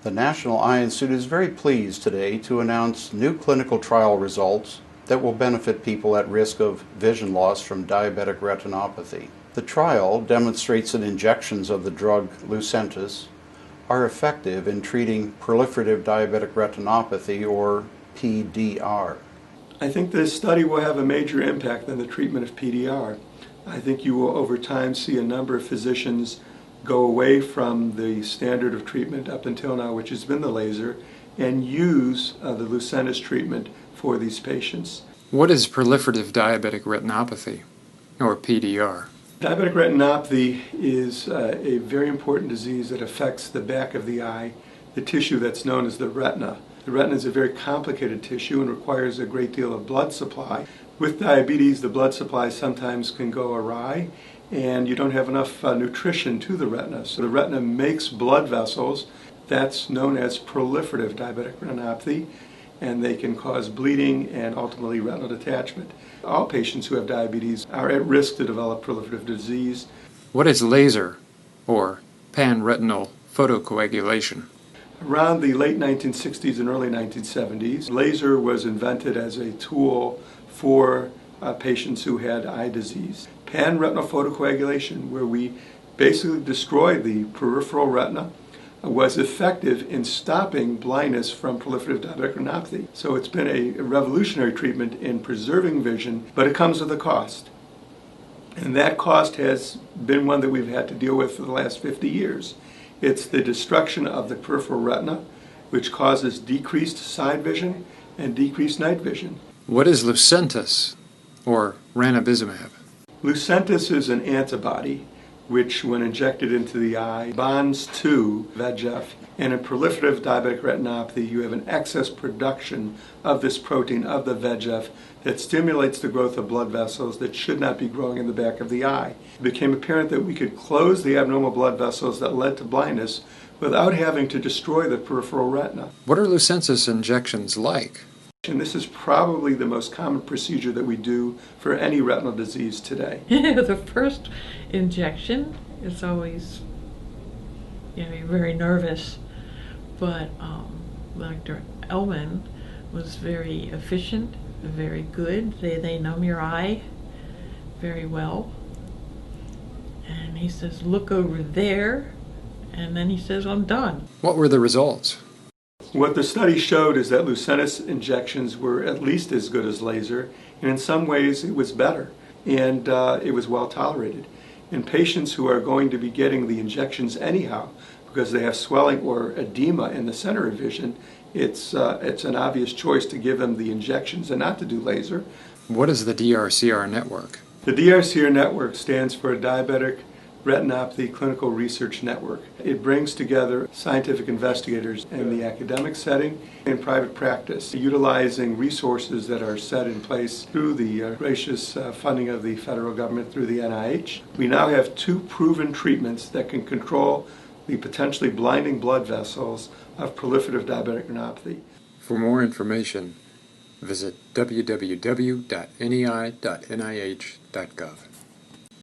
The National Eye Institute is very pleased today to announce new clinical trial results that will benefit people at risk of vision loss from diabetic retinopathy. The trial demonstrates that injections of the drug Lucentis are effective in treating proliferative diabetic retinopathy, or PDR. I think this study will have a major impact on the treatment of PDR. I think you will over time see a number of physicians go away from the standard of treatment up until now, which has been the laser, and use the Lucentis treatment for these patients. What is proliferative diabetic retinopathy, or PDR? Diabetic retinopathy is a very important disease that affects the back of the eye, the tissue that's known as the retina. The retina is a very complicated tissue and requires a great deal of blood supply. With diabetes, the blood supply sometimes can go awry, and you don't have enough nutrition to the retina. So the retina makes blood vessels. That's known as proliferative diabetic retinopathy, and they can cause bleeding and ultimately retinal detachment. All patients who have diabetes are at risk to develop proliferative disease. What is laser, or pan-retinal photocoagulation? Around the late 1960s and early 1970s, laser was invented as a tool for patients who had eye disease. Pan-retinal photocoagulation, where we basically destroy the peripheral retina, was effective in stopping blindness from proliferative diabetic retinopathy. So it's been a revolutionary treatment in preserving vision, but it comes with a cost. And that cost has been one that we've had to deal with for the last 50 years. It's the destruction of the peripheral retina, which causes decreased side vision and decreased night vision. What is Lucentis, or ranibizumab? Lucentis is an antibody which, when injected into the eye, bonds to VEGF. And in proliferative diabetic retinopathy, you have an excess production of this protein, of the VEGF, that stimulates the growth of blood vessels that should not be growing in the back of the eye. It became apparent that we could close the abnormal blood vessels that led to blindness without having to destroy the peripheral retina. What are Lucentis injections like? And this is probably the most common procedure that we do for any retinal disease today. The first injection is always, you're very nervous, but Dr. Elman was very efficient, very good. They numb your eye very well. And he says, look over there, and then he says, I'm done. What were the results? What the study showed is that Lucentis injections were at least as good as laser, and in some ways it was better, and it was well tolerated. In patients who are going to be getting the injections anyhow, because they have swelling or edema in the center of vision, it's an obvious choice to give them the injections and not to do laser. What is the DRCR network? The DRCR network stands for Diabetic Retinopathy Clinical Research Network. It brings together scientific investigators in the academic setting and private practice, utilizing resources that are set in place through the gracious funding of the federal government through the NIH. We now have 2 proven treatments that can control the potentially blinding blood vessels of proliferative diabetic retinopathy. For more information, visit www.nei.nih.gov.